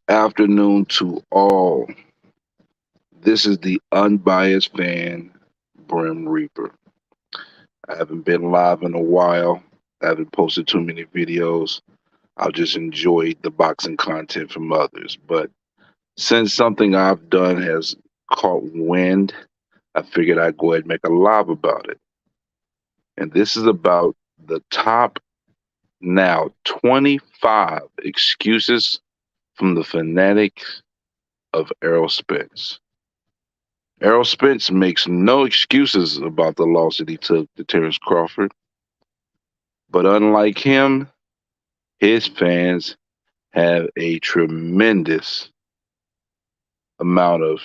afternoon to all. This is the Unbiased Fan Brim Reaper. I haven't been live in a while. I haven't posted too many videos. I've just enjoyed the boxing content from others. But since something I've done has caught wind, I figured I'd go ahead and make a live about it. And this is about the top now 25 excuses from the Fanatic of Errol Spence. Errol Spence makes no excuses about the loss that he took to Terrence Crawford, but unlike him, his fans have a tremendous amount of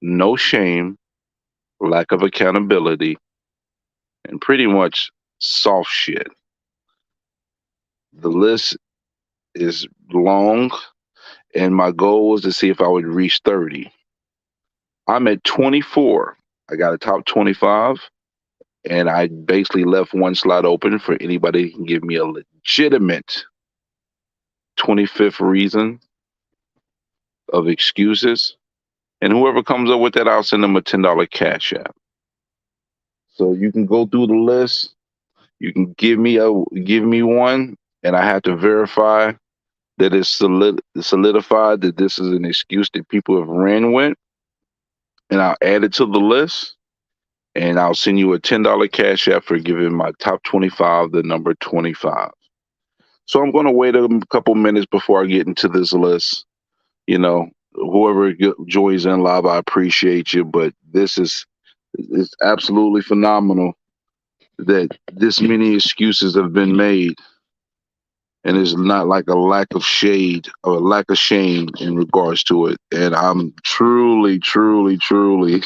no shame, lack of accountability, and pretty much soft shit. The list is long, and my goal was to see if I would reach 30. I'm at 24. I got a top 25, and I basically left one slot open for anybody who can give me a legitimate 25th reason of excuses. And whoever comes up with that, I'll send them a $10 cash app. So you can go through the list. You can give me one, and I have to verify that it's solidified that this is an excuse that people have ran with, and I'll add it to the list, and I'll send you a $10 cash app for giving my top 25 the number 25. So I'm going to wait a couple minutes before I get into this list. You know, whoever joins in live, I appreciate you, but this is it's absolutely phenomenal that this many excuses have been made, and it's not like a lack of shade or a lack of shame in regards to it. And I'm truly, truly, truly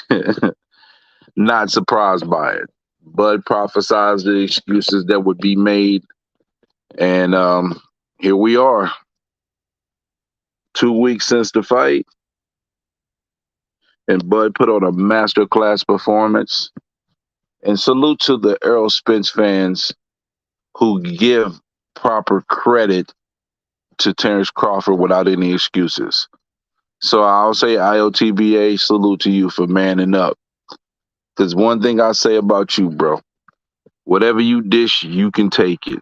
not surprised by it. Bud prophesized the excuses that would be made, and here we are, 2 weeks since the fight, and Bud put on a masterclass performance. And salute to the Errol Spence fans who give proper credit to Terrence Crawford without any excuses. So I'll say IOTBA, salute to you for manning up. Because one thing I say about you, bro, whatever you dish, you can take it.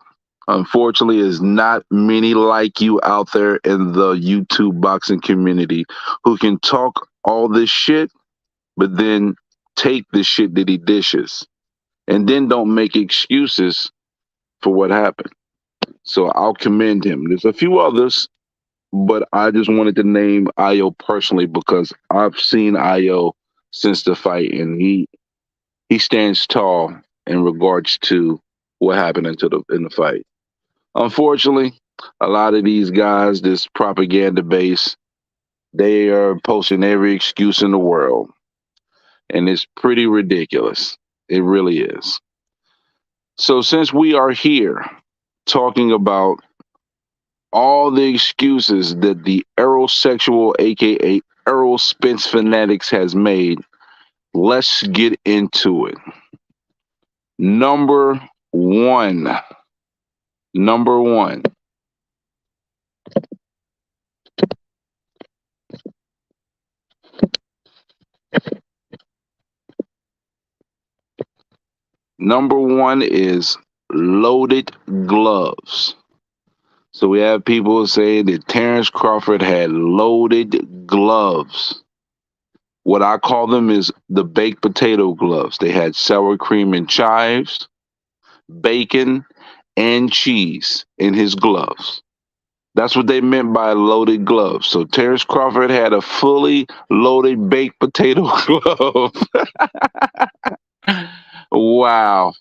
Unfortunately, there's not many like you out there in the YouTube boxing community who can talk all this shit, but then take the shit that he dishes and then don't make excuses for what happened. So I'll commend him. There's a few others, but I just wanted to name Io personally because I've seen Io since the fight, and he stands tall in regards to what happened in the fight. Unfortunately, a lot of these guys, this propaganda base, they are posting every excuse in the world, and it's pretty ridiculous. It really is. So since we are here talking about all the excuses that the Errol aka Errol Spence Fanatics, has made, let's get into it. Number one. Number one. Number one is loaded gloves. So we have people saying that Terrence Crawford had loaded gloves. What I call them is the baked potato gloves. They had sour cream and chives, bacon, and cheese in his gloves. That's what they meant by loaded gloves. So Terrence Crawford had a fully loaded baked potato glove. Wow.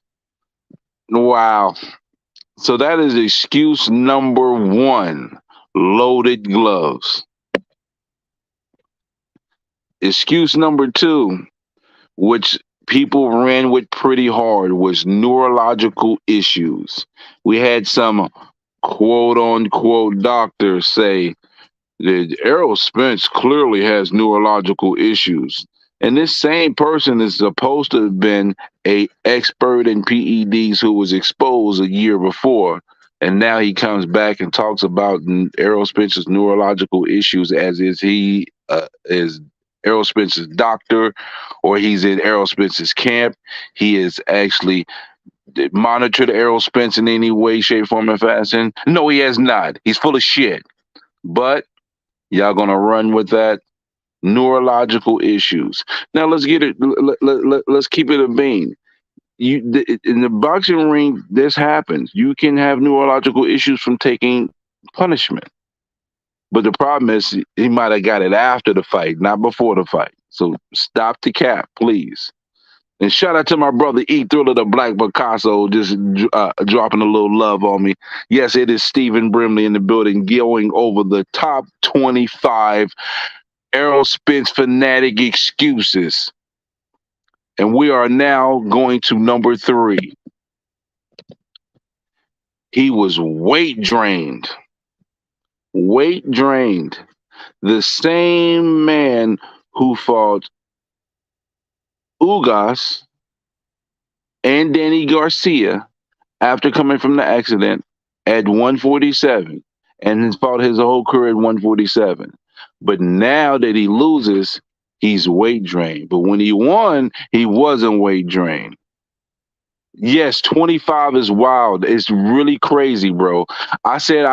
Wow. So that is excuse number one, loaded gloves. Excuse number two, which people ran with pretty hard, was neurological issues. We had some quote unquote doctors say that Errol Spence clearly has neurological issues. And this same person is supposed to have been a expert in PEDs who was exposed a year before And now he comes back and talks about Errol Spence's neurological issues as is Errol Spence's doctor, or he's in Errol Spence's camp. He is actually monitored Errol Spence in any way, shape, form, and fashion. No, he has not. He's full of shit. But y'all gonna run with that? Neurological issues. Now let's get it. Let's keep it a bean. In the boxing ring, this happens. You can have neurological issues from taking punishment, but the problem is he might have got it after the fight, not before the fight. So stop the cap, please. And shout out to my brother E Thriller, the Black Picasso, just dropping a little love on me. Yes, it is Stephen Brimley in the building, going over the top 25 Errol Spence Fanatic excuses. And we are now going to number 3. He was weight drained. Weight drained. The same man who fought Ugas and Danny Garcia after coming from the accident at 147 and has fought his whole career at 147. But now that he loses, he's weight drained. But when he won, he wasn't weight drained. Yes, 25 is wild. It's really crazy, bro. I said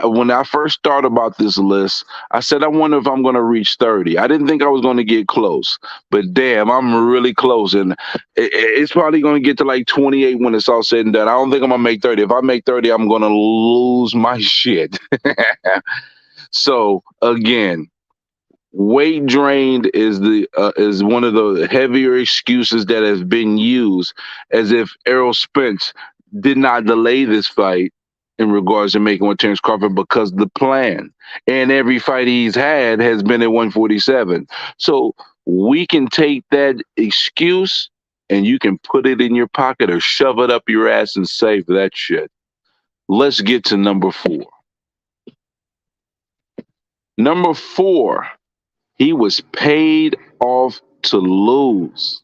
when I first started about this list, I said, I wonder if I'm going to reach 30. I didn't think I was going to get close, but damn, I'm really close. And it's probably going to get to like 28 when it's all said and done. I don't think I'm going to make 30. If I make 30, I'm going to lose my shit. So again, weight drained is one of the heavier excuses that has been used, as if Errol Spence did not delay this fight in regards to making with Terence Crawford, because the plan and every fight he's had has been at 147. So we can take that excuse and you can put it in your pocket or shove it up your ass and save that shit. Let's get to number 4. Number 4. He was paid off to lose.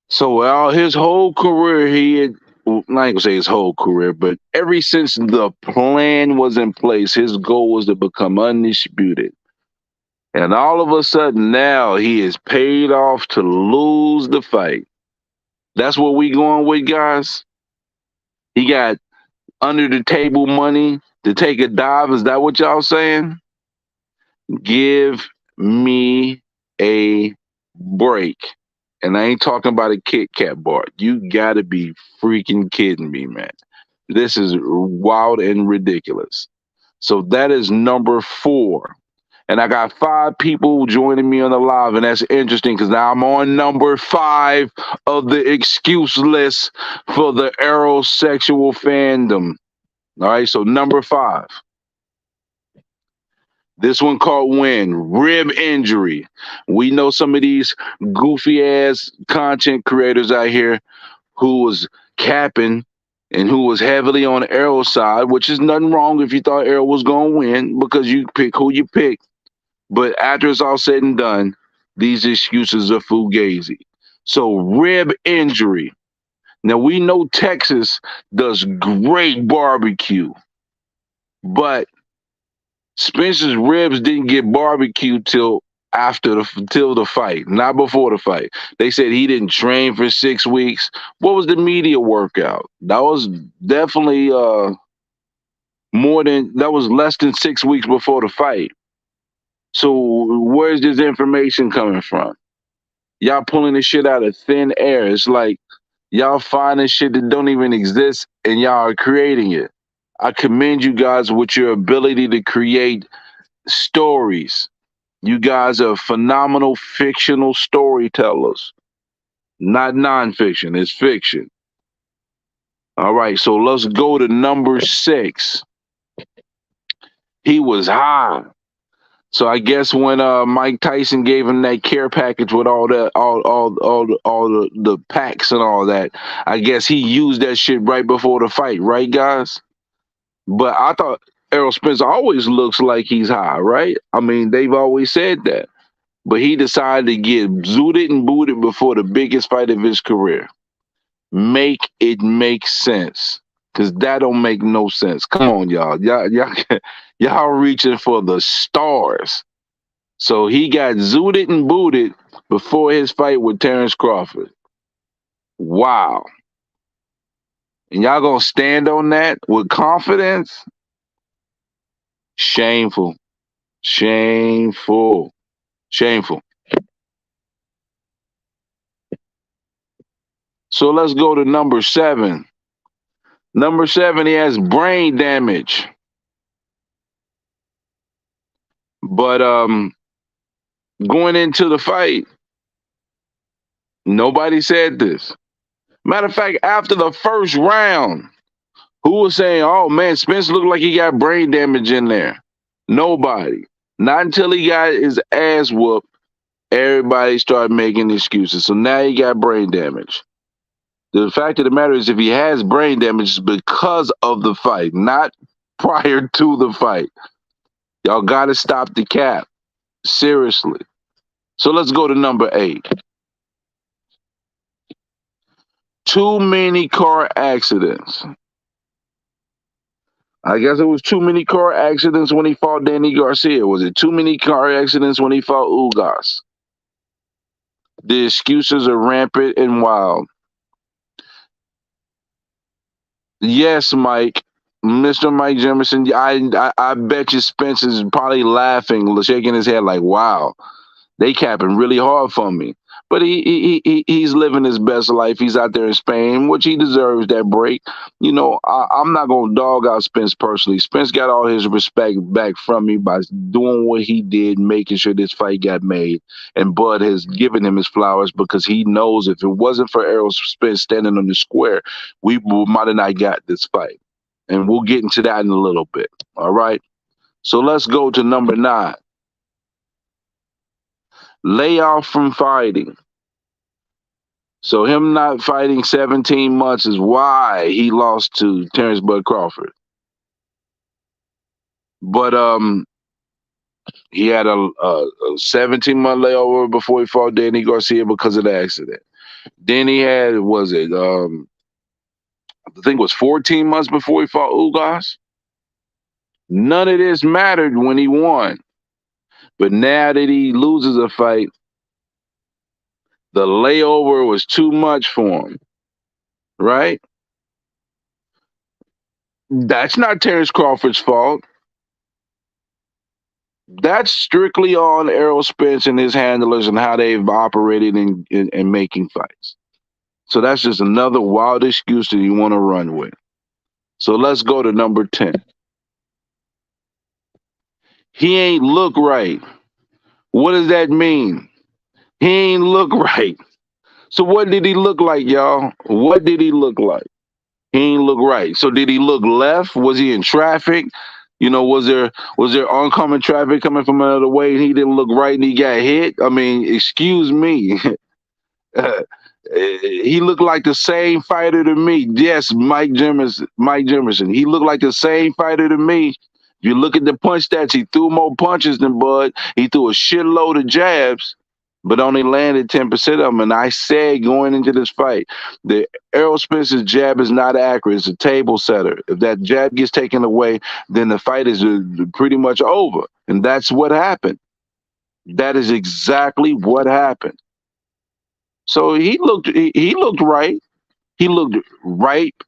So his whole career, he had, well, I'm not going to say his whole career, but ever since the plan was in place, his goal was to become undisputed. And all of a sudden now he is paid off to lose the fight. That's what we going with, guys. He got under the table money to take a dive. Is that what y'all saying? Give me a break. And I ain't talking about a Kit Kat bar. You gotta be freaking kidding me, man. This is wild and ridiculous. So that is number 4. And I got 5 people joining me on the live, and that's interesting because now I'm on number 5 of the excuse list for the aerosexual fandom. All right, so number 5. This one caught wind, rib injury. We know some of these goofy ass content creators out here who was capping and who was heavily on Errol's side, which is nothing wrong if you thought Errol was going to win, because you pick who you pick. But after it's all said and done, these excuses are fugazi. So rib injury. Now we know Texas does great barbecue, but Spence's ribs didn't get barbecued till the fight, not before the fight. They said he didn't train for 6 weeks. What was the media workout? That was definitely less than 6 weeks before the fight. So where's this information coming from? Y'all pulling this shit out of thin air. It's like y'all finding shit that don't even exist and y'all are creating it. I commend you guys with your ability to create stories. You guys are phenomenal fictional storytellers. Not nonfiction, it's fiction. All right, so let's go to number 6. He was high. So I guess when Mike Tyson gave him that care package with all the packs and all that, I guess he used that shit right before the fight, right, guys? But I thought Errol Spence always looks like he's high, right? I mean, they've always said that. But he decided to get zooted and booted before the biggest fight of his career. Make it make sense. Cause that don't make no sense. Come on, y'all. Y'all reaching for the stars. So he got zooted and booted before his fight with Terrence Crawford. Wow. And y'all gonna stand on that with confidence? Shameful. Shameful. Shameful. So let's go to number 7. Number 7, he has brain damage. But going into the fight, nobody said this. Matter of fact, after the first round, who was saying, oh man, Spence looked like he got brain damage in there? Nobody. Not until he got his ass whooped, everybody started making excuses. So now he got brain damage. The fact of the matter is, if he has brain damage, it's because of the fight, not prior to the fight. Y'all got to stop the cap. Seriously. So let's go to number 8. Too many car accidents. I guess it was too many car accidents when he fought Danny Garcia. Was it too many car accidents when he fought Ugas? The excuses are rampant and wild. Yes, Mike. Mr. Mike Jemison, I bet you Spence is probably laughing, shaking his head like, wow, they capping really hard for me. But he's living his best life. He's out there in Spain, which he deserves that break. You know, I'm not going to dog out Spence personally. Spence got all his respect back from me by doing what he did, making sure this fight got made. And Bud has given him his flowers because he knows if it wasn't for Errol Spence standing on the square, we might have not got this fight. And we'll get into that in a little bit. All right. So let's go to number 9. Layoff from fighting. So him not fighting 17 months is why he lost to Terrence Bud Crawford. But he had a 17-month layover before he fought Danny Garcia because of the accident. Then he had, I think it was 14 months before he fought Ugas. None of this mattered when he won. But now that he loses a fight, the layover was too much for him, right? That's not Terrence Crawford's fault. That's strictly on Errol Spence and his handlers and how they've operated in making fights. So that's just another wild excuse that you want to run with. So let's go to number 10. He ain't look right. What does that mean? He ain't look right. So what did he look like, y'all? What did he look like? He ain't look right. So did he look left? Was he in traffic? You know, was there oncoming traffic coming from another way and he didn't look right and he got hit? I mean, excuse me. He looked like the same fighter to me. Yes, Mike Jemison. He looked like the same fighter to me. If you look at the punch stats, he threw more punches than Bud. He threw a shitload of jabs, but only landed 10% of them. And I said going into this fight, the Errol Spence's jab is not accurate. It's a table setter. If that jab gets taken away, then the fight is pretty much over. And that's what happened. That is exactly what happened. So he looked right. He looked ripe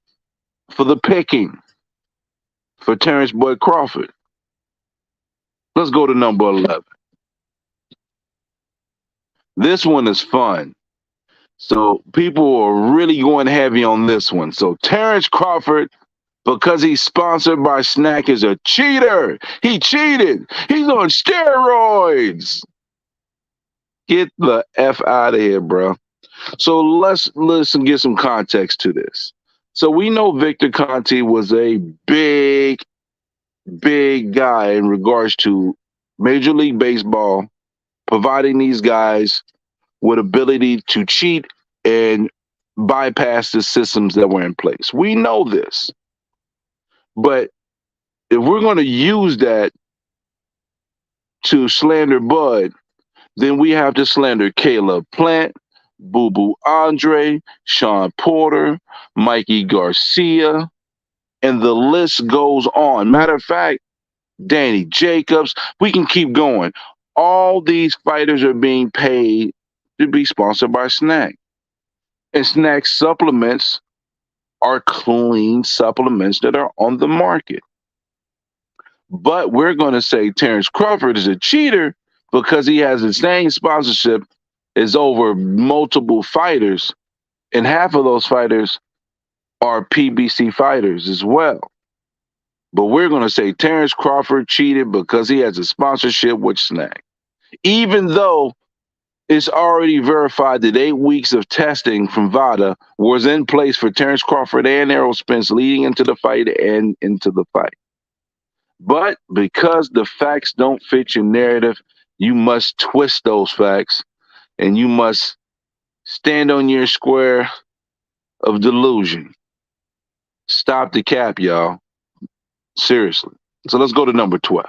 for the picking for Terrence Bud Crawford. Let's go to number 11. This one is fun. So people are really going heavy on this one. So Terrence Crawford, because he's sponsored by Snack, is a cheater. He cheated. He's on steroids. Get the F out of here, bro. So let's listen, get some context to this. So we know Victor Conte was a big guy in regards to Major League Baseball, providing these guys with ability to cheat and bypass the systems that were in place. We know this. But if we're going to use that to slander Bud, then we have to slander Caleb Plant, Boo Boo Andre, Sean Porter, Mikey Garcia, And the list goes on. Matter of fact, Danny Jacobs, we can keep going. All these fighters are being paid to be sponsored by Snack. And Snack supplements are clean supplements that are on the market. But we're going to say Terrence Crawford is a cheater because he has the same sponsorship as over multiple fighters, and half of those fighters are PBC fighters as well. But we're going to say Terrence Crawford cheated because he has a sponsorship with Snack. Even though it's already verified that 8 weeks of testing from VADA was in place for Terrence Crawford and Errol Spence leading into the fight and into the fight. But because the facts don't fit your narrative, you must twist those facts and you must stand on your square of delusion. Stop the cap, y'all. Seriously. So let's go to number 12.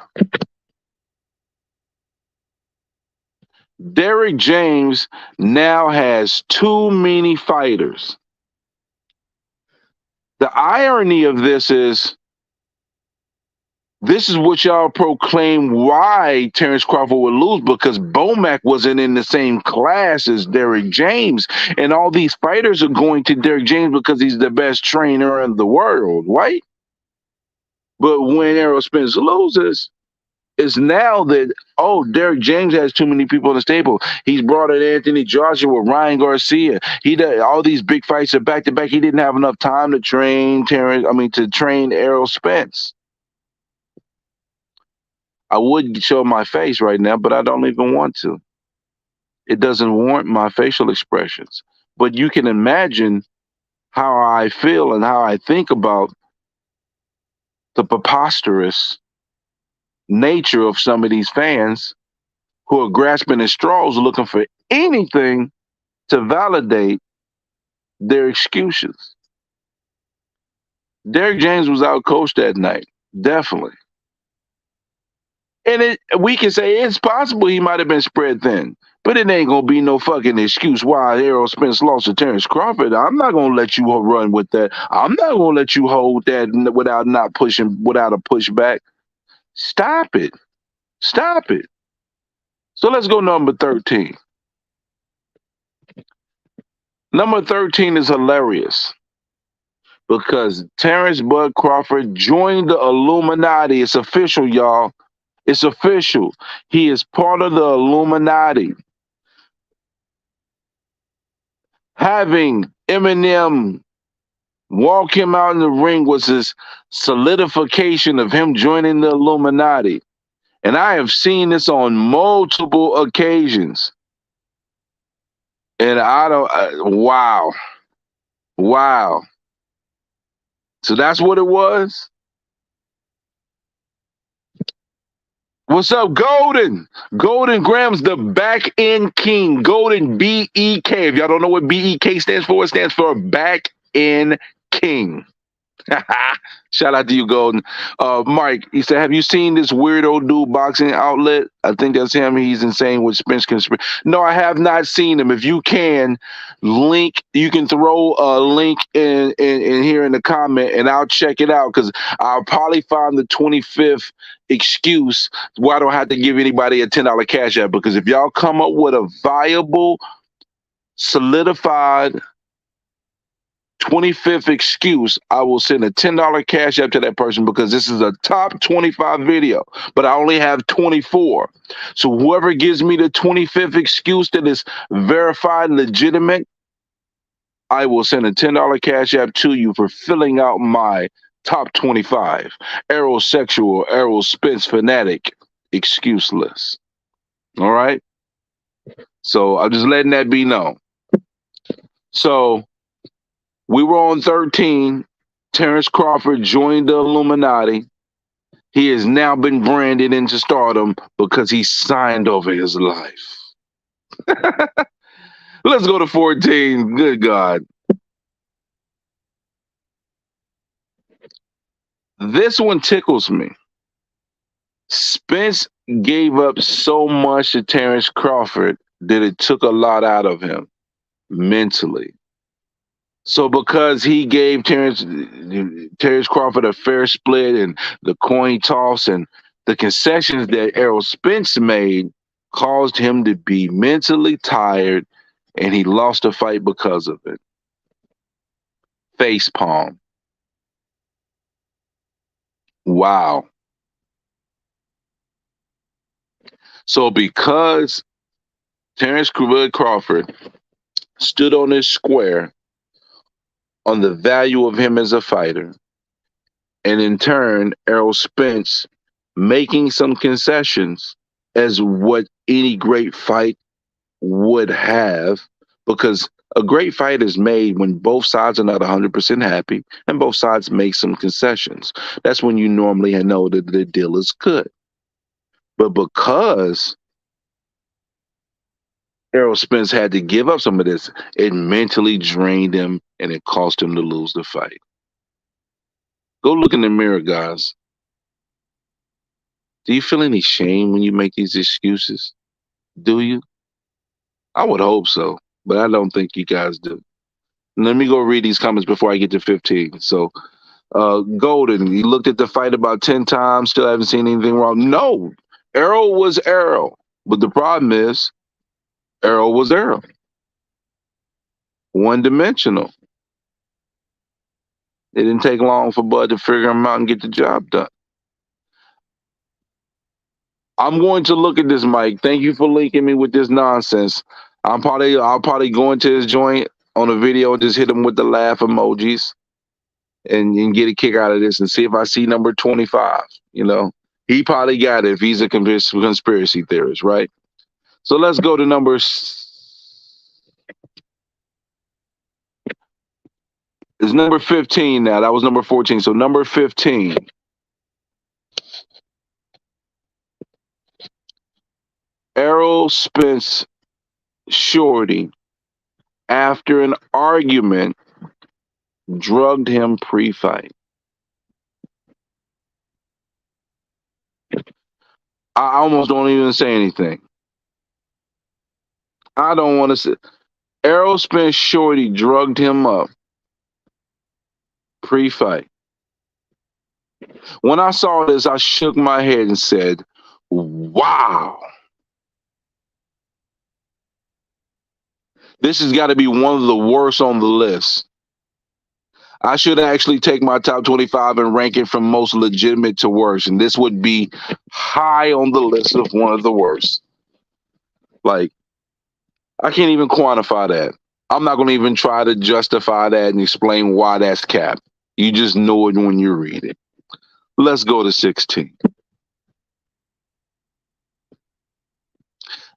Derrick James now has too many fighters. The irony of this is what y'all proclaim why Terrence Crawford would lose, because Bomac wasn't in the same class as Derrick James. And all these fighters are going to Derrick James because he's the best trainer in the world, right? But when Errol Spence loses, it's now that, oh, Derrick James has too many people in the stable. He's brought in Anthony Joshua, Ryan Garcia. He does all these big fights are back to back. He didn't have enough time to train to train Errol Spence. I would show my face right now, but I don't even want to. It doesn't warrant my facial expressions. But you can imagine how I feel and how I think about the preposterous nature of some of these fans who are grasping at straws looking for anything to validate their excuses. Derrick James was outcoached that night, definitely. And we can say it's possible he might have been spread thin, but it ain't gonna be no fucking excuse why Errol Spence lost to Terrence Crawford. I'm not gonna let you run with that. I'm not gonna let you hold that without a pushback. Stop it. Stop it. So let's go number 13. Number 13 is hilarious because Terrence Bud Crawford joined the Illuminati. It's official, y'all. It's official. He is part of the Illuminati. Having Eminem walk him out in the ring was his solidification of him joining the Illuminati. And I have seen this on multiple occasions. And wow. Wow. So that's what it was? What's up, Golden? Golden Graham's the back end king. Golden B-E-K. If y'all don't know what B-E-K stands for, it stands for back end king. Shout out to you, Golden. Mike, he said, have you seen this weirdo dude boxing outlet? I think that's him. He's insane with Spence conspiracy. No, I have not seen him. If you can, you can throw a link in here in the comment and I'll check it out because I'll probably find the 25th excuse why I don't have to give anybody a $10 cash app, because if y'all come up with a viable, solidified 25th excuse, I will send a $10 cash app to that person because this is a top 25 video, but I only have 24. So whoever gives me the 25th excuse that is verified, legitimate, I will send a $10 cash app to you for filling out my top 25 Errol Sexual, Errol Spence Fanatic excuse list. All right? So I'm just letting that be known. So we were on 13. Terrence Crawford joined the Illuminati. He has now been branded into stardom because he signed over his life. Let's go to 14. Good God. This one tickles me. Spence gave up so much to Terrence Crawford that it took a lot out of him mentally. So because he gave Terrence Crawford a fair split and the coin toss and the concessions that Errol Spence made caused him to be mentally tired and he lost a fight because of it. Face palm. Wow. So because Terrence Crawford stood on his square on the value of him as a fighter, and in turn, Errol Spence making some concessions as what any great fight would have, because a great fight is made when both sides are not 100% happy and both sides make some concessions. That's when you normally know that the deal is good. But because Errol Spence had to give up some of this, it mentally drained him and it cost him to lose the fight. Go look in the mirror, guys. Do you feel any shame when you make these excuses? Do you? I would hope so, but I don't think you guys do. Let me go read these comments before I get to 15. So, Golden, you looked at the fight about 10 times, still haven't seen anything wrong. No, Errol was Errol. But the problem is, Errol was Errol. One dimensional. It didn't take long for Bud to figure him out and get the job done. I'm going to look at this, Mike. Thank you for linking me with this nonsense. I'll probably go into his joint on a video and just hit him with the laugh emojis and get a kick out of this and see if I see number 25. You know, he probably got it if he's a conspiracy theorist, right? So let's go to it's number 15 now. That was number 14. So number 15. Errol Spence Shorty, after an argument, drugged him pre-fight. I almost don't even say anything. I don't want to say. Errol Spence Shorty drugged him up pre-fight. When I saw this, I shook my head and said, wow. This has got to be one of the worst on the list. I should actually take my top 25 and rank it from most legitimate to worst. And this would be high on the list of one of the worst. Like, I can't even quantify that. I'm not going to even try to justify that and explain why that's cap. You just know it when you read it. Let's go to 16.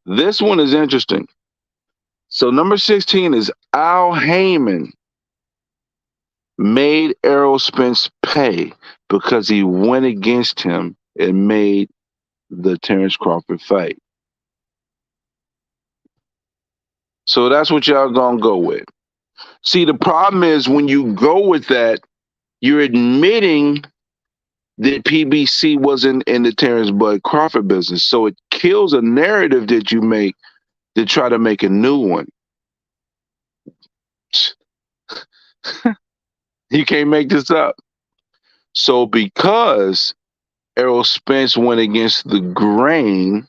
This one is interesting. So number 16 is Al Heyman made Errol Spence pay because he went against him and made the Terrence Crawford fight. So that's what y'all gonna go with. See, the problem is when you go with that, you're admitting that PBC wasn't in the Terrence Bud Crawford business. So it kills a narrative that you make to try to make a new one. You can't make this up. So because Errol Spence went against the grain,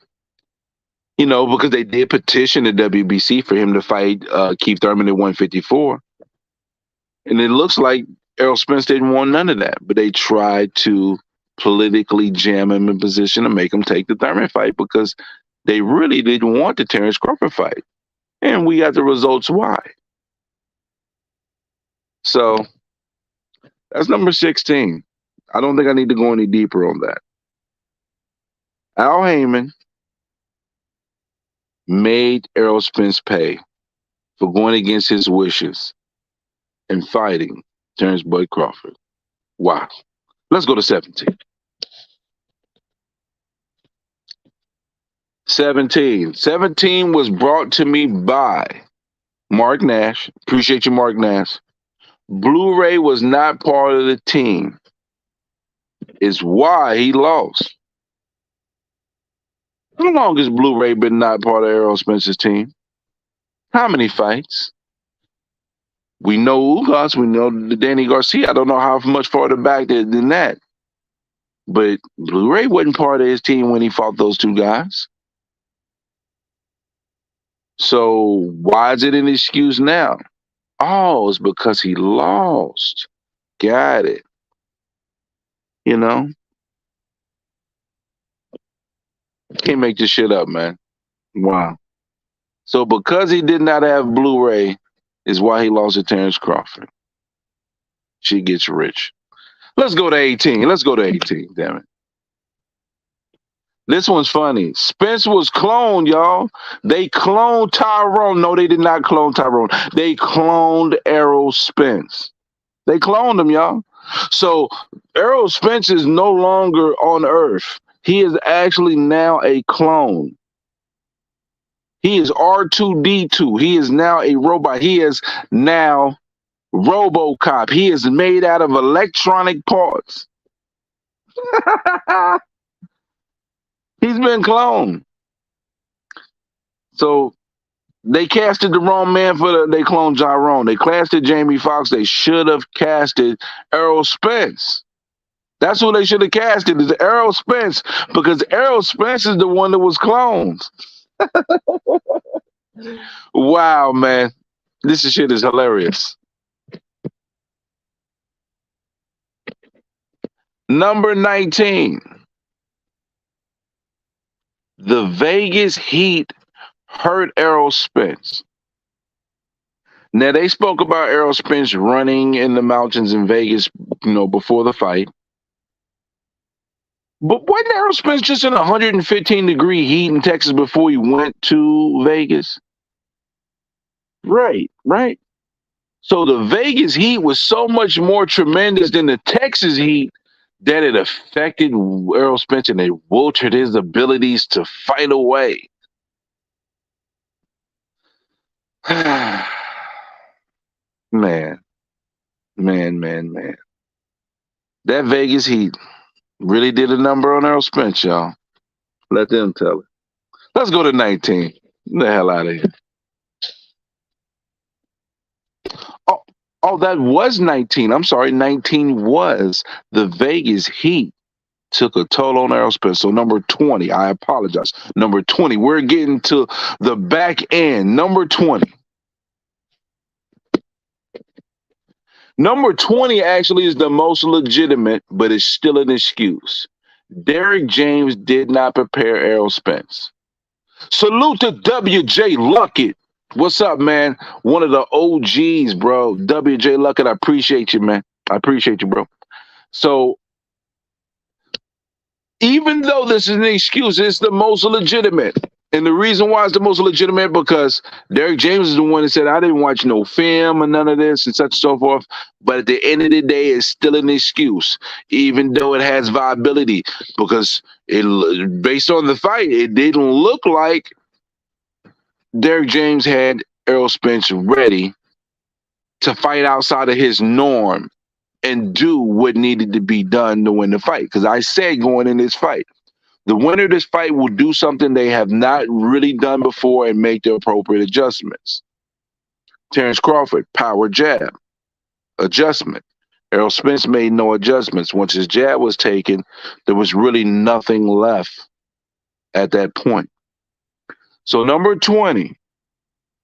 you know, because they did petition the WBC for him to fight Keith Thurman at 154. And it looks like Errol Spence didn't want none of that, but they tried to politically jam him in position to make him take the Thurman fight because they really didn't want the Terrence Crawford fight. And we got the results why. So that's number 16. I don't think I need to go any deeper on that. Al Heyman made Errol Spence pay for going against his wishes and fighting Terrence Bud Crawford. Wow. Let's go to 17. 17 was brought to me by Mark Nash. Appreciate you, Mark Nash. Blu-ray was not part of the team. Is why he lost. How long has Blu-ray been not part of Errol Spence's team? How many fights? We know Ugas, we know the Danny Garcia. I don't know how much farther back than that. But Blu-ray wasn't part of his team when he fought those two guys. So why is it an excuse now? Oh, it's because he lost. Got it. You know? Can't make this shit up, man. Wow. So because he did not have Blu-ray is why he lost to Terrence Crawford. She gets rich. Let's go to 18. Let's go to 18, damn it. This one's funny. Spence was cloned, y'all. They cloned Tyrone. No, they did not clone Tyrone. They cloned Errol Spence. They cloned him, y'all. So Errol Spence is no longer on Earth. He is actually now a clone. He is R2D2. He is now a robot. He is now RoboCop. He is made out of electronic parts. He's been cloned. So they casted the wrong man they cloned Tyrone. They casted Jamie Foxx. They should have casted Errol Spence. That's who they should have casted, is Errol Spence, because Errol Spence is the one that was cloned. Wow, man. This shit is hilarious. Number 19. The Vegas Heat hurt Errol Spence. Now, they spoke about Errol Spence running in the mountains in Vegas, before the fight. But wasn't Errol Spence just in 115-degree heat in Texas before he went to Vegas? Right. So the Vegas heat was so much more tremendous than the Texas heat that it affected Errol Spence and it wilted his abilities to fight away. Man. That Vegas heat really did a number on Errol Spence, y'all. Let them tell it. Let's go to 19. Get the hell out of here. Oh, that was 19. I'm sorry. 19 was the Vegas Heat took a toll on Errol Spence. So number 20, I apologize. Number 20, we're getting to the back end. Number 20. Number 20 actually is the most legitimate, but it's still an excuse. Derrick James did not prepare Errol Spence. Salute to W.J. Luckett. What's up, man? One of the OGs, bro. W.J. Luckett, I appreciate you, man. I appreciate you, bro. So, even though this is an excuse, it's the most legitimate. And the reason why it's the most legitimate, because Derrick James is the one that said, I didn't watch no film or none of this and such and so forth. But at the end of the day, it's still an excuse, even though it has viability, because based on the fight, it didn't look like Derrick James had Errol Spence ready to fight outside of his norm and do what needed to be done to win the fight. Because I said going in this fight, the winner of this fight will do something they have not really done before and make the appropriate adjustments. Terrence Crawford, power jab, adjustment. Errol Spence made no adjustments. Once his jab was taken, there was really nothing left at that point. So number 20,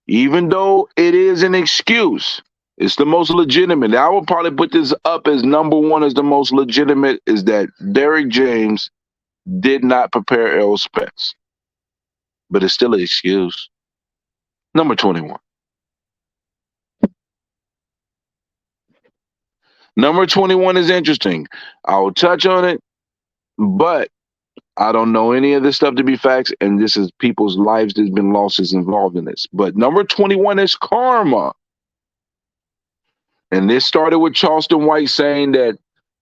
even though it is an excuse, it's the most legitimate. I would probably put this up as number 1 as the most legitimate, is that Derrick James did not prepare Errol Spence. But it's still an excuse. Number 21. Number 21 is interesting. I will touch on it, but I don't know any of this stuff to be facts, and this is people's lives that's been losses involved in this. But number 21 is karma. And this started with Charleston White saying that,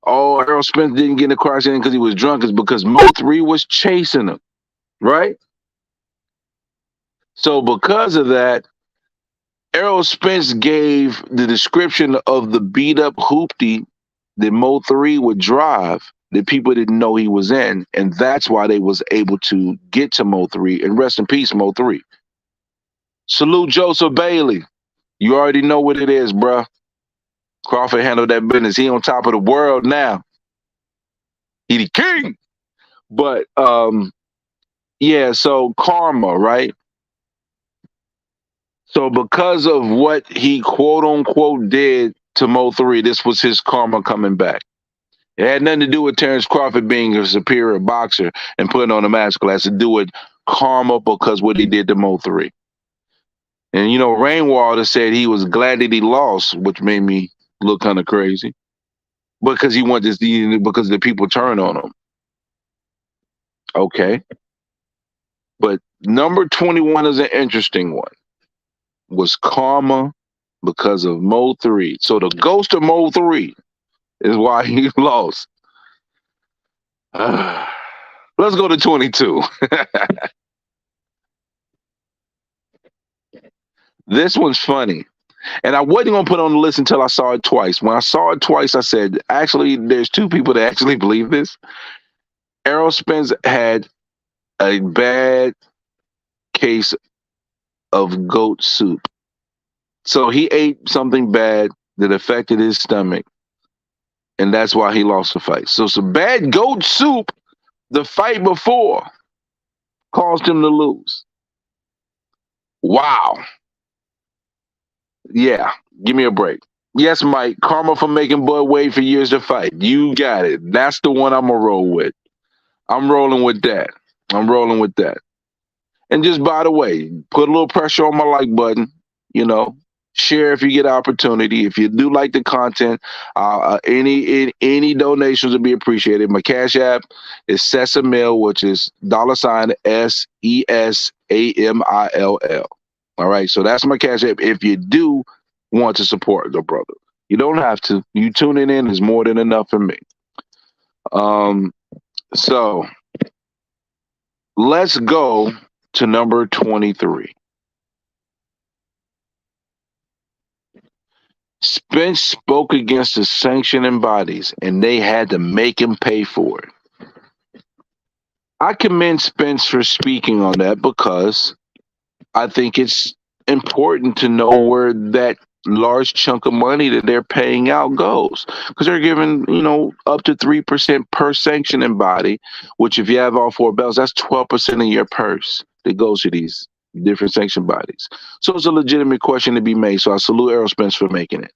Errol Spence didn't get in the car accident because he was drunk. It's because Mo3 was chasing him, right? So because of that, Errol Spence gave the description of the beat-up hoopty that Mo3 would drive that people didn't know he was in, and that's why they was able to get to Mo3. And rest in peace, Mo3. Salute Joseph Bailey. You already know what it is, bruh. Crawford handled that business. He on top of the world now. He the king. But yeah, so karma, right? So because of what he quote unquote did to Mo3, this was his karma coming back. It had nothing to do with Terrence Crawford being a superior boxer and putting on a mask. It has to do with karma because what he did to Mo3. And you know, Rainwater said he was glad that he lost, which made me look kind of crazy because he wanted to, because the people turned on him. Okay, but number 21 is an interesting one. Was karma because of Mo3? So the ghost of Mo3 is why he lost. Let's go to 22. This one's funny. And I wasn't going to put it on the list until I saw it twice. When I saw it twice, I said, actually, there's two people that actually believe this. Errol Spence had a bad case of goat soup. So he ate something bad that affected his stomach, and that's why he lost the fight. So some bad goat soup the fight before caused him to lose. Wow. Yeah, give me a break. Yes, Mike, karma for making Bud wait for years to fight. You got it. That's the one I'm going to roll with. I'm rolling with that. I'm rolling with that. And just by the way, put a little pressure on my like button. You know, share if you get opportunity. If you do like the content, any donations would be appreciated. My Cash App is Sesamil, which is $SESAMILL. All right, so that's my Cash App. If you do want to support the brother, you don't have to. You tuning in is more than enough for me. So let's go to number 23. Spence spoke against the sanctioning bodies, and they had to make him pay for it. I commend Spence for speaking on that because I think it's important to know where that large chunk of money that they're paying out goes, because they're giving, you know, up to 3% per sanctioning body, which if you have all four belts, that's 12% of your purse that goes to these different sanction bodies. So it's a legitimate question to be made. So I salute Errol Spence for making it.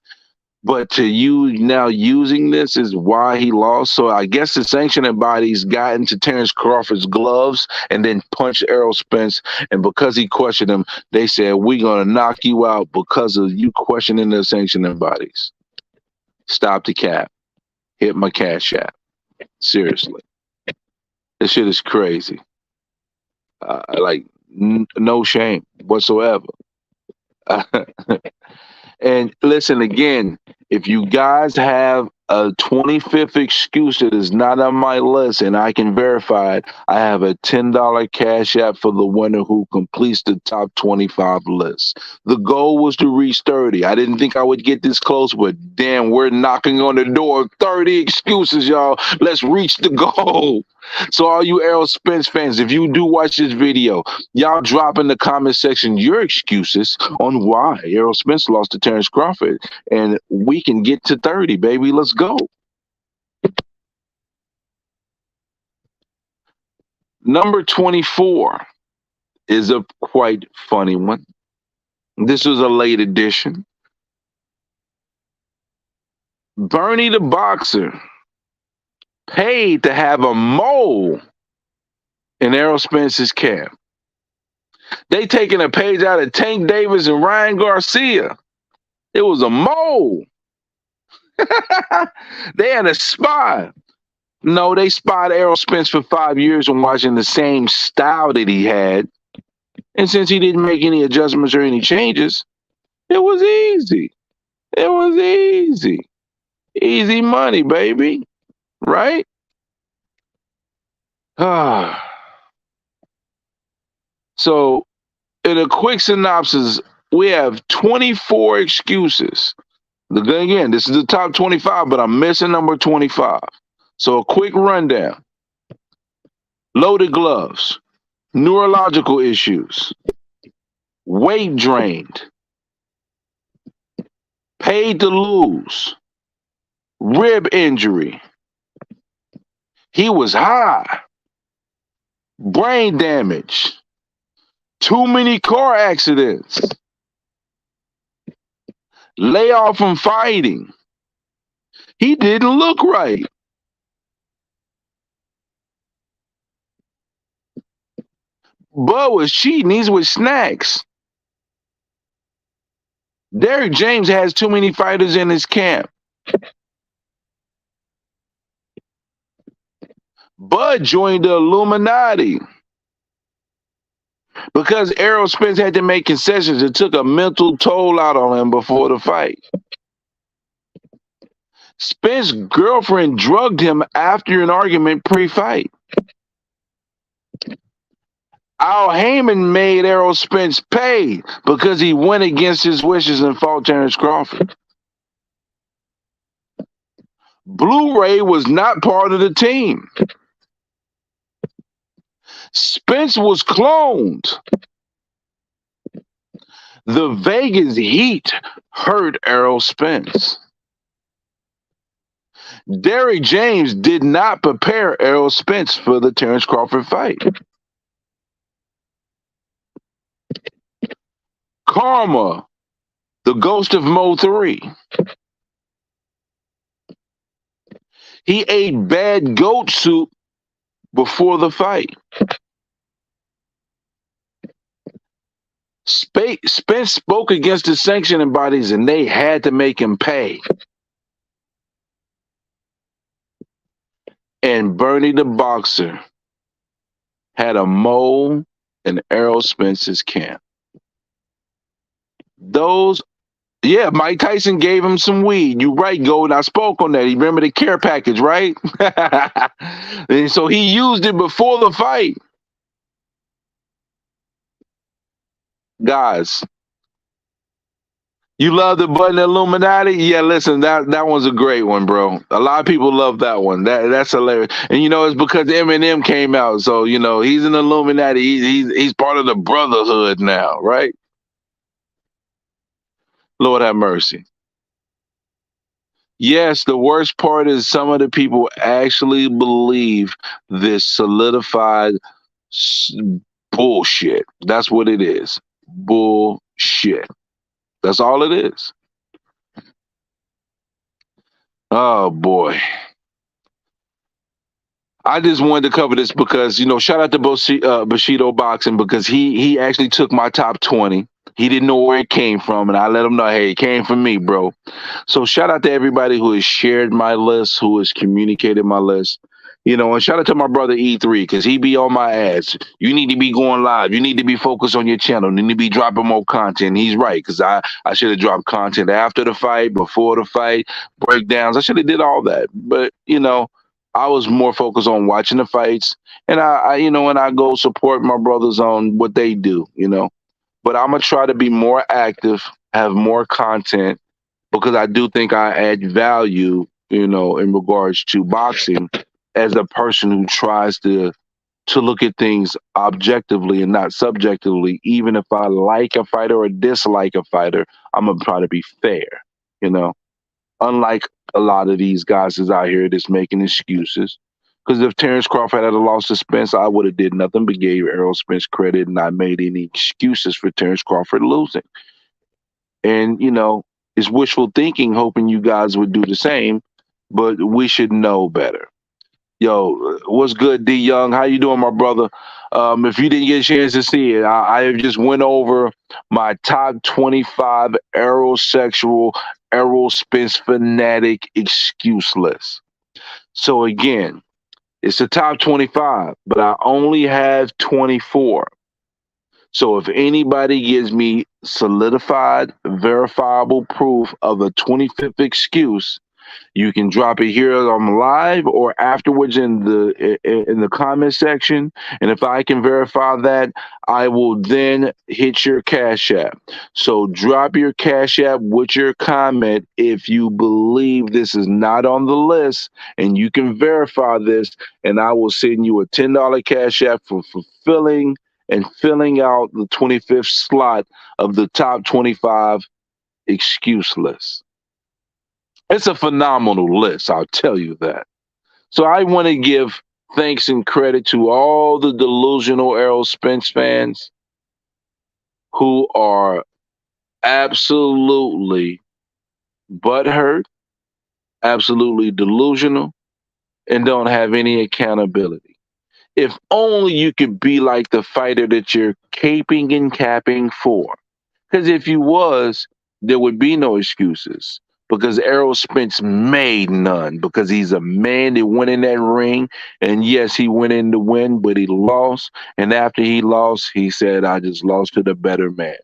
But to you now using this is why he lost. So I guess the sanctioning bodies got into Terrence Crawford's gloves and then punched Errol Spence. And because he questioned him, they said, we're going to knock you out because of you questioning the sanctioning bodies. Stop the cap. Hit my Cash App. Seriously. This shit is crazy. No shame whatsoever. And listen again, if you guys have a 25th excuse that is not on my list and I can verify it, I have a $10 Cash App for the winner who completes the top 25 list. The goal was to reach 30. I didn't think I would get this close, but damn, we're knocking on the door of 30 excuses, y'all. Let's reach the goal. So all you Errol Spence fans, if you do watch this video, y'all drop in the comment section your excuses on why Errol Spence lost to Terrence Crawford, and we can get to 30, baby. Let's go. Number 24 is a quite funny one. This was a late edition. Bernie the Boxer paid to have a mole in Errol Spence's camp. They taking a page out of Tank Davis and Ryan Garcia. It was a mole. They had a spy. No, they spied Errol Spence for 5 years and watching the same style that he had. And since he didn't make any adjustments or any changes, it was easy. It was easy. Easy money, baby. Right? So, in a quick synopsis, we have 24 excuses. Again, this is the top 25, but I'm missing number 25. So, a quick rundown. Loaded gloves, neurological issues, weight drained, paid to lose, rib injury. He was high, brain damage, too many car accidents, layoff from fighting. He didn't look right. Bud was cheating. He's with snacks. Derrick James has too many fighters in his camp. Bud joined the Illuminati because Errol Spence had to make concessions. It took a mental toll out on him before the fight. Spence's girlfriend drugged him after an argument pre-fight. Al Heyman made Errol Spence pay because he went against his wishes and fought Terrence Crawford. Blu-ray was not part of the team. Spence was cloned. The Vegas heat hurt Errol Spence. Derrick James did not prepare Errol Spence for the Terrence Crawford fight. Karma, the ghost of Mo 3. He ate bad goat soup before the fight. Spence spoke against the sanctioning bodies and they had to make him pay. And Bernie the boxer had a mole in Errol Spence's camp. Mike Tyson gave him some weed. You right, Gold. I spoke on that. You remember the care package, right? And so he used it before the fight. Guys, you love the button Illuminati? Yeah, listen, that one's a great one, bro. A lot of people love that one. That's hilarious. And it's because Eminem came out, so he's an Illuminati. He's part of the Brotherhood now, right? Lord have mercy. Yes, the worst part is some of the people actually believe this solidified bullshit. That's what it is. Bullshit. That's all it is. Oh, boy. I just wanted to cover this because, shout out to Bushido Boxing because he actually took my top 20. He didn't know where it came from, and I let him know, hey, it came from me, bro. So shout out to everybody who has shared my list, who has communicated my list. And shout out to my brother E3 because he be on my ass. You need to be going live. You need to be focused on your channel. You need to be dropping more content. He's right because I should have dropped content after the fight, before the fight, breakdowns. I should have did all that. But, I was more focused on watching the fights. And I go support my brothers on what they do, But I'm going to try to be more active, have more content because I do think I add value, in regards to boxing as a person who tries to look at things objectively and not subjectively. Even if I like a fighter or dislike a fighter, I'm going to try to be fair, Unlike a lot of these guys is out here that's making excuses. Because if Terrence Crawford had lost to Spence, I would have did nothing but gave Errol Spence credit and not made any excuses for Terrence Crawford losing. And, it's wishful thinking, hoping you guys would do the same, but we should know better. Yo, what's good, D Young? How you doing, my brother? If you didn't get a chance to see it, I just went over my top 25 Errol Spence Fanatic excuse list. So again, it's the top 25, but I only have 24. So if anybody gives me solidified, verifiable proof of a 25th excuse, you can drop it here on live or afterwards in the comment section. And if I can verify that, I will then hit your Cash App. So drop your Cash App with your comment if you believe this is not on the list and you can verify this, and I will send you a $10 Cash App for fulfilling and filling out the 25th slot of the top 25 excuse list. It's a phenomenal list, I'll tell you that. So I want to give thanks and credit to all the delusional Errol Spence fans who are absolutely butthurt, absolutely delusional, and don't have any accountability. If only you could be like the fighter that you're caping and capping for. Because if you was, there would be no excuses. Because Errol Spence made none. Because he's a man that went in that ring. And yes, he went in to win, but he lost. And after he lost, he said, I just lost to the better man.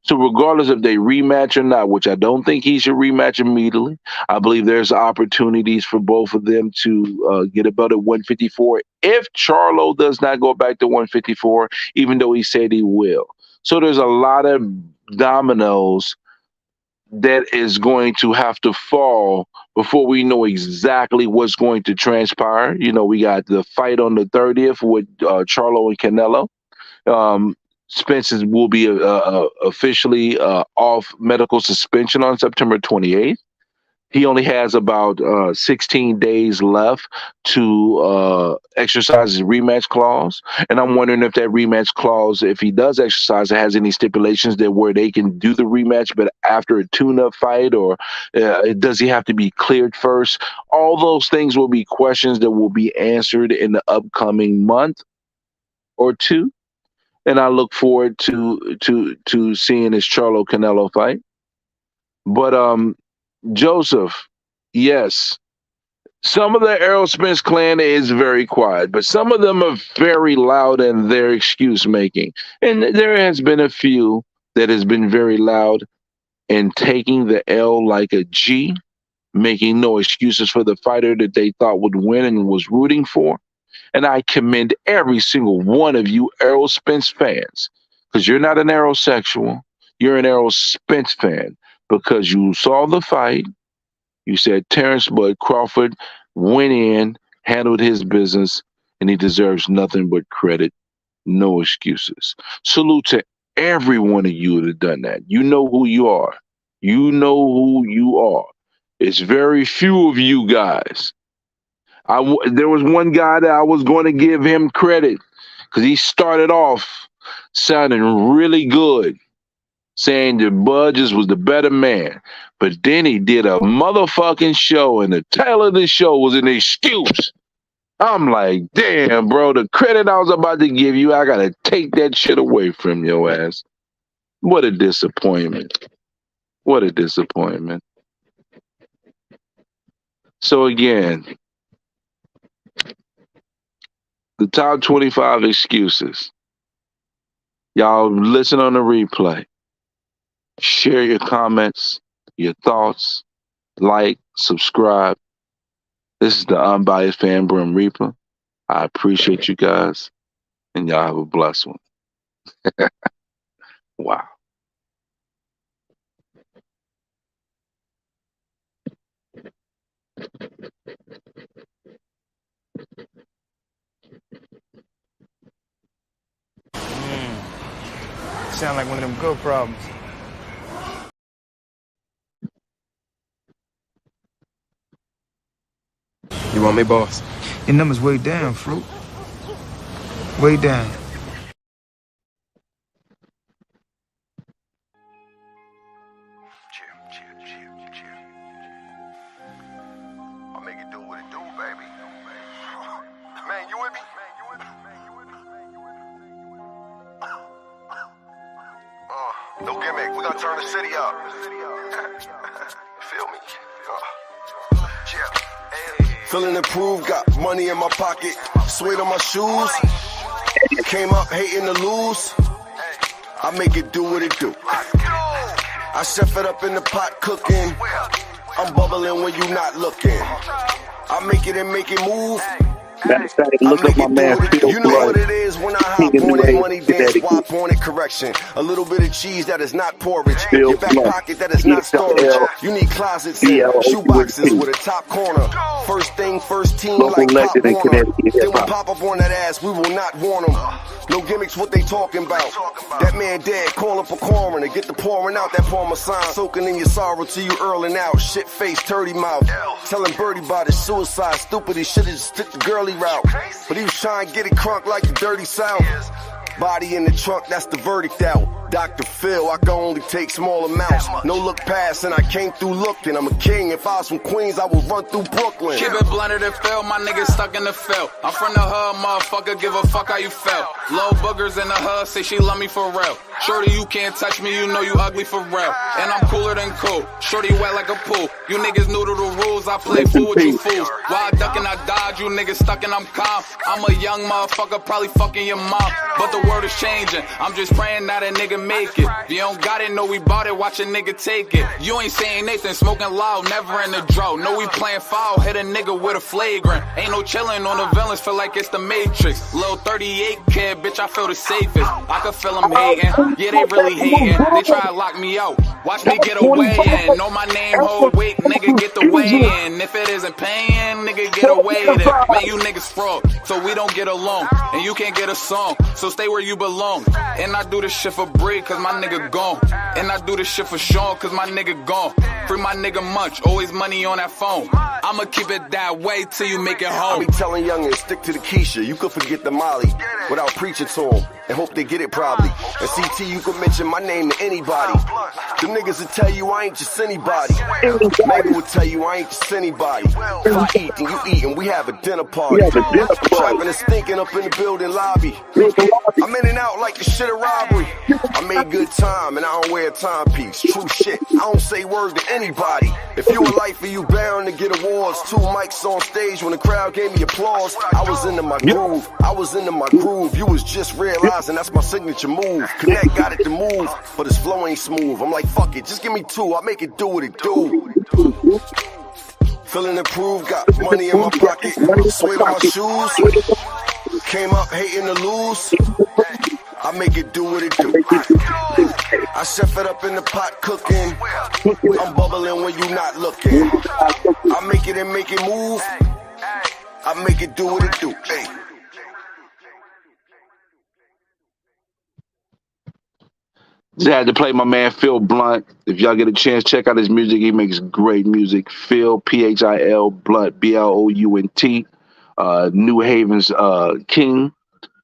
So regardless if they rematch or not, which I don't think he should rematch immediately, I believe there's opportunities for both of them to get a belt at 154 if Charlo does not go back to 154, even though he said he will. So there's a lot of dominoes that is going to have to fall before we know exactly what's going to transpire. You know, we got the fight on the 30th with Charlo and Canelo. Spence will be officially off medical suspension on September 28th. He only has about 16 days left to exercise his rematch clause. And I'm wondering if that rematch clause, if he does exercise it, has any stipulations that where they can do the rematch, but after a tune-up fight, or does he have to be cleared first? All those things will be questions that will be answered in the upcoming month or two. And I look forward to seeing this Charlo Canelo fight. But Joseph, yes, some of the Errol Spence clan is very quiet, but some of them are very loud in their excuse making. And there has been a few that has been very loud in taking the L like a G, making no excuses for the fighter that they thought would win and was rooting for. And I commend every single one of you Errol Spence fans, because you're not an Errol-sexual. You're an Errol Spence fan because you saw the fight. You said Terrence Bud Crawford went in, handled his business, and he deserves nothing but credit. No excuses. Salute to every one of you that have done that. You know who you are. You know who you are. It's very few of you guys. There was one guy that I was going to give him credit because he started off sounding really good, saying that Bud just was the better man. But then he did a motherfucking show, and the title of the show was an excuse. I'm like, damn, bro, the credit I was about to give you, I got to take that shit away from your ass. What a disappointment. What a disappointment. So again, the top 25 excuses. Y'all listen on the replay. Share your comments, your thoughts, like, subscribe. This is the Unbiased Fan Brim Reaper. I appreciate you guys, and y'all have a blessed one. Wow. Sound like one of them good problems. You want me, boss? Your number's way down, fruit. Way down. I'll make it do what it do, baby. Man, you with me? No gimmick. We gotta turn the city up. Feel me? Feeling improved, got money in my pocket, suede on my shoes. Came up hating to lose. I make it do what it do. I chef it up in the pot cooking. I'm bubbling when you not looking. I make it and make it move. Matter of fact, I look up make my it do man what it Phil do. You know Blood, what it is when I hop King of on New it. Age, Money dance, Connecticut. wop on it, correction. A little bit of cheese that is not porridge. Phil Your back Blood, pocket that is not storage. You need closets and shoeboxes with a top corner. First thing, first team local like Pop legend in Warner. Connecticut Then hip we hop. pop up on that ass, we will not warn them. No gimmicks, what they talking about. That man dead, call up a coroner. Get the pouring out that parmesan. Soaking in your sorrow till you earling out. Shit face, dirty mouth. Telling Birdie about his suicide. Stupid, he should've just took the girly route. But he was trying to get it crunk like the dirty South. Body in the trunk, that's the verdict out. Dr. Phil, I can only take small amounts. No look past, and I came through looking. I'm a king. If I was from Queens, I would run through Brooklyn. Keep it blunted than Phil, my niggas stuck in the field. I'm from the hood, motherfucker, give a fuck how you feel. Low boogers in the hood, say she love me for real. Shorty, you can't touch me, you know you ugly for real. And I'm cooler than cool, shorty wet like a pool. You niggas new to the rules, I play fool with you fools. While I duck and I dodge, you niggas stuck and I'm calm. I'm a young motherfucker, probably fucking your mom. But the world is changing, I'm just praying that a nigga make it. If you don't got it, know we bought it, watch a nigga take it. You ain't saying Nathan, smoking loud, never in the drought. Know we playing foul, hit a nigga with a flagrant. Ain't no chillin' on the villains, feel like it's the Matrix. Lil 38 kid, bitch, I feel the safest. I can feel them hating, yeah, they really hating. They try to lock me out, watch me get away in. Know my name, hold weight, nigga, get the way in. If it isn't paying, nigga, get away then. Man, you niggas fraud, so we don't get along. And you can't get a song, so stay where you belong. And I do this shit for bread, cause my nigga gone. And I do this shit for Sean, cause my nigga gone. Free my nigga Munch, always money on that phone. I'ma keep it that way till you make it I home. be telling youngins, stick to the Keisha. You could forget the Molly without preaching to them and hope they get it probably. And CT, you could mention my name to anybody. The niggas will tell you I ain't just anybody. Maybe will tell you I ain't just anybody. If I eat, then you eat, and we have a dinner party. Trapping and stinking up in the building lobby. I'm in and out like the shit of robbery. I made good time, and I don't wear a timepiece. True shit, I don't say word to anybody. If you a lifer, you bound to get awards. 2 mics on stage when the crowd gave me applause. I was into my groove, I was into my groove. You was just realizing that's my signature move. Connect got it to move, but his flow ain't smooth. I'm like, fuck it, just give me 2, I'll make it do what it do. Feeling improved, got money in my pocket, sweat on my shoes. Came up hating to lose. I make it do what it do. I chef it up in the pot cooking. I'm bubbling when you not looking. I make it and make it move. I make it do what it do. Hey. Just had to play my man Phil Blunt. If y'all get a chance, check out his music. He makes great music. Phil, Phil, Blunt, Blount. New Haven's King,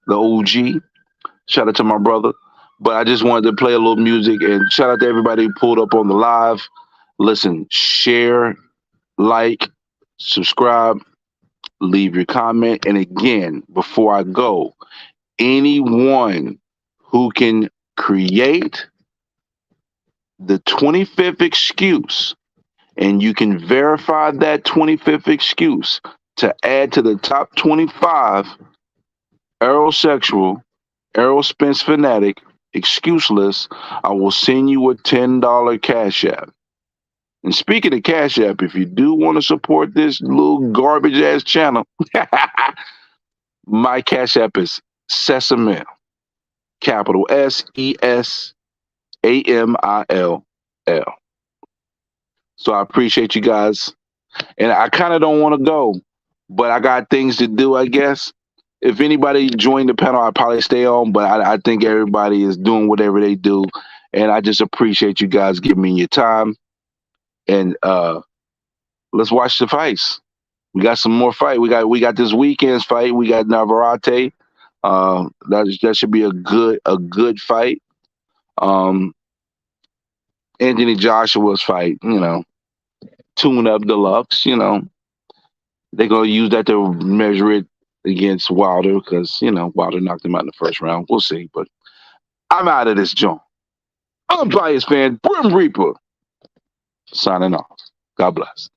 the OG. Shout out to my brother. But I just wanted to play a little music and shout out to everybody who pulled up on the live. Listen, share, like, subscribe, leave your comment. And again, before I go, anyone who can create the 25th excuse and you can verify that 25th excuse to add to the top 25 Errol Sexual, Errol Spence Fanatic excuse list, I will send you a $10 Cash App. And speaking of Cash App, if you do want to support this little garbage ass channel, my Cash App is Sesamil, capital SESAMILL. So I appreciate you guys. And I kind of don't want to go, but I got things to do, I guess. If anybody joined the panel, I'd probably stay on, but I think everybody is doing whatever they do. And I just appreciate you guys giving me your time. And let's watch the fights. We got some more fight. We got this weekend's fight. We got Navarrete. That should be a good fight. Anthony Joshua's fight, tune up deluxe, they're gonna use that to measure it against Wilder because Wilder knocked him out in the first round. We'll see, but I'm out of this joint. Unbiased fan, Brim Reaper, signing off. God bless.